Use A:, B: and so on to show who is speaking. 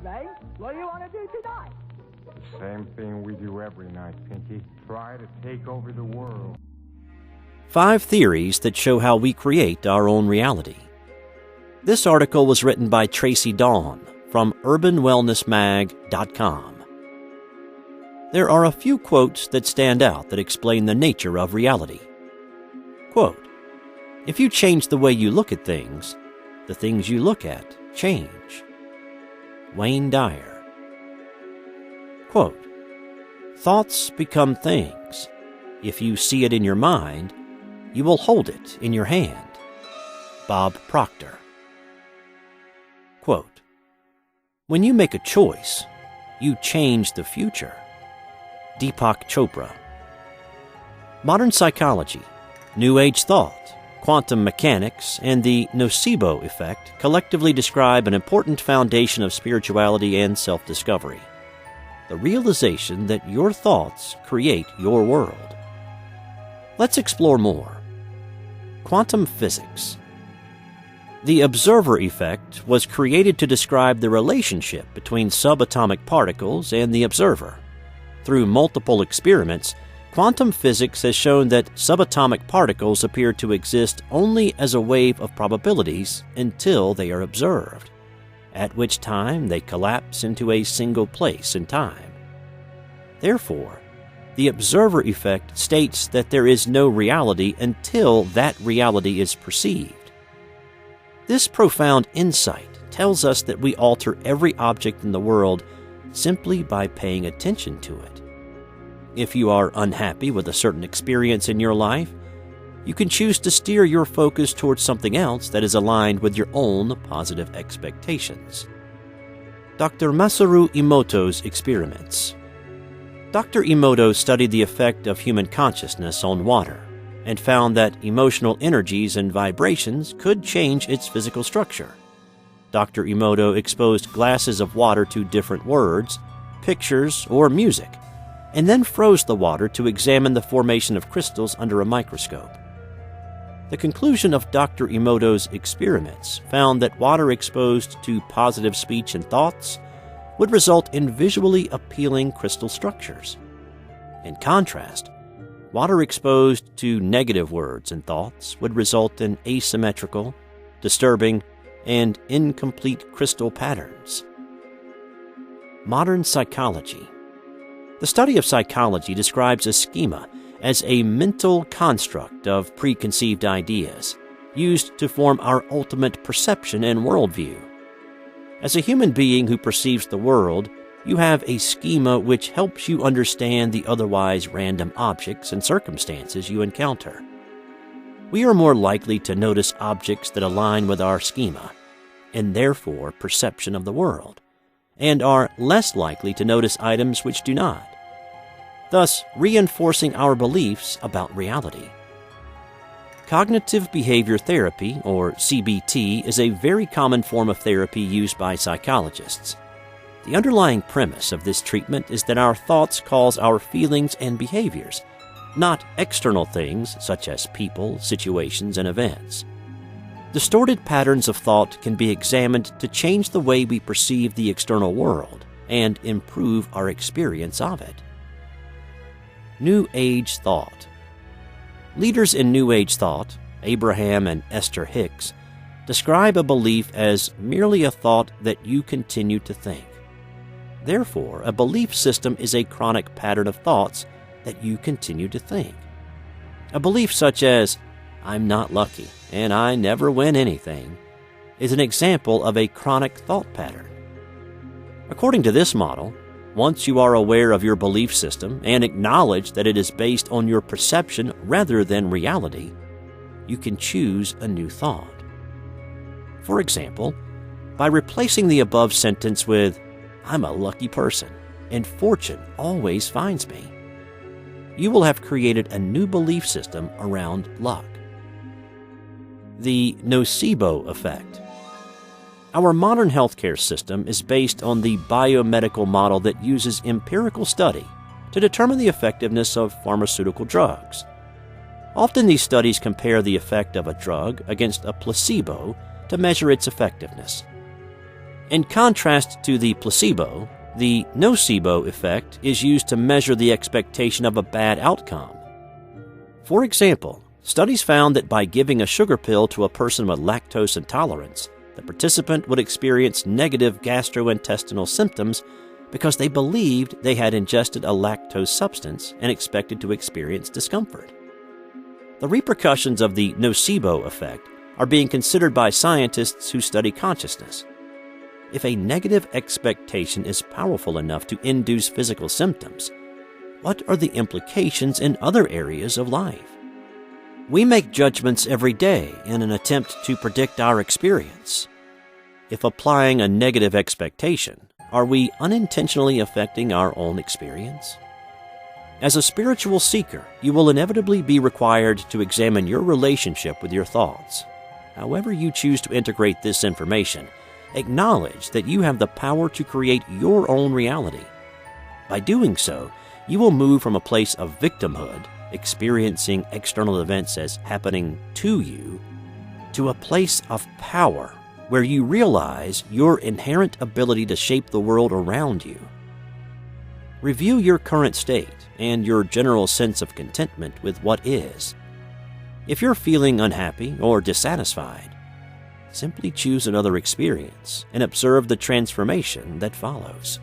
A: Ray. What do you want to do tonight?
B: The same thing we do every night, Pinky. Try to take over the world.
C: 5 theories that show how we create our own reality. This article was written by Tracy Dawn from urbanwellnessmag.com. There are a few quotes that stand out that explain the nature of reality. Quote, "If you change the way you look at things, the things you look at change." Wayne Dyer. Quote, "Thoughts become things. If you see it in your mind, you will hold it in your hand." Bob Proctor. Quote, "When you make a choice, you change the future." Deepak Chopra. Modern psychology, New Age thought, quantum mechanics, and the Nocebo Effect collectively describe an important foundation of spirituality and self-discovery: the realization that your thoughts create your world. Let's explore more. Quantum physics. The observer effect was created to describe the relationship between subatomic particles and the observer. Through multiple experiments, quantum physics has shown that subatomic particles appear to exist only as a wave of probabilities until they are observed, at which time they collapse into a single place in time. Therefore, the observer effect states that there is no reality until that reality is perceived. This profound insight tells us that we alter every object in the world simply by paying attention to it. If you are unhappy with a certain experience in your life, you can choose to steer your focus towards something else that is aligned with your own positive expectations. Dr. Masaru Emoto's experiments. Dr. Emoto studied the effect of human consciousness on water and found that emotional energies and vibrations could change its physical structure. Dr. Emoto exposed glasses of water to different words, pictures, or music, and then froze the water to examine the formation of crystals under a microscope. The conclusion of Dr. Emoto's experiments found that water exposed to positive speech and thoughts would result in visually appealing crystal structures. In contrast, water exposed to negative words and thoughts would result in asymmetrical, disturbing, and incomplete crystal patterns. Modern psychology. The study of psychology describes a schema as a mental construct of preconceived ideas used to form our ultimate perception and worldview. As a human being who perceives the world, you have a schema which helps you understand the otherwise random objects and circumstances you encounter. We are more likely to notice objects that align with our schema, and therefore perception of the world, and are less likely to notice items which do not, thus reinforcing our beliefs about reality. Cognitive behavior therapy, or CBT, is a very common form of therapy used by psychologists. The underlying premise of this treatment is that our thoughts cause our feelings and behaviors, not external things such as people, situations, and events. Distorted patterns of thought can be examined to change the way we perceive the external world and improve our experience of it. New Age thought. Leaders in New Age thought, Abraham and Ester Hicks, describe a belief as merely a thought that you continue to think. Therefore, a belief system is a chronic pattern of thoughts that you continue to think. A belief such as, "I'm not lucky, and I never win anything," is an example of a chronic thought pattern. According to this model, once you are aware of your belief system and acknowledge that it is based on your perception rather than reality, you can choose a new thought. For example, by replacing the above sentence with, "I'm a lucky person, and fortune always finds me," you will have created a new belief system around luck. The Nocebo Effect. Our modern healthcare system is based on the biomedical model that uses empirical study to determine the effectiveness of pharmaceutical drugs. Often these studies compare the effect of a drug against a placebo to measure its effectiveness. In contrast to the placebo, the nocebo effect is used to measure the expectation of a bad outcome. For example, studies found that by giving a sugar pill to a person with lactose intolerance, the participant would experience negative gastrointestinal symptoms because they believed they had ingested a lactose substance and expected to experience discomfort. The repercussions of the nocebo effect are being considered by scientists who study consciousness. If a negative expectation is powerful enough to induce physical symptoms, what are the implications in other areas of life? We make judgments every day in an attempt to predict our experience. If applying a negative expectation, are we unintentionally affecting our own experience? As a spiritual seeker, you will inevitably be required to examine your relationship with your thoughts. However you choose to integrate this information, acknowledge that you have the power to create your own reality. By doing so, you will move from a place of victimhood, experiencing external events as happening to you, to a place of power, where you realize your inherent ability to shape the world around you. Review your current state and your general sense of contentment with what is. If you're feeling unhappy or dissatisfied, simply choose another experience and observe the transformation that follows.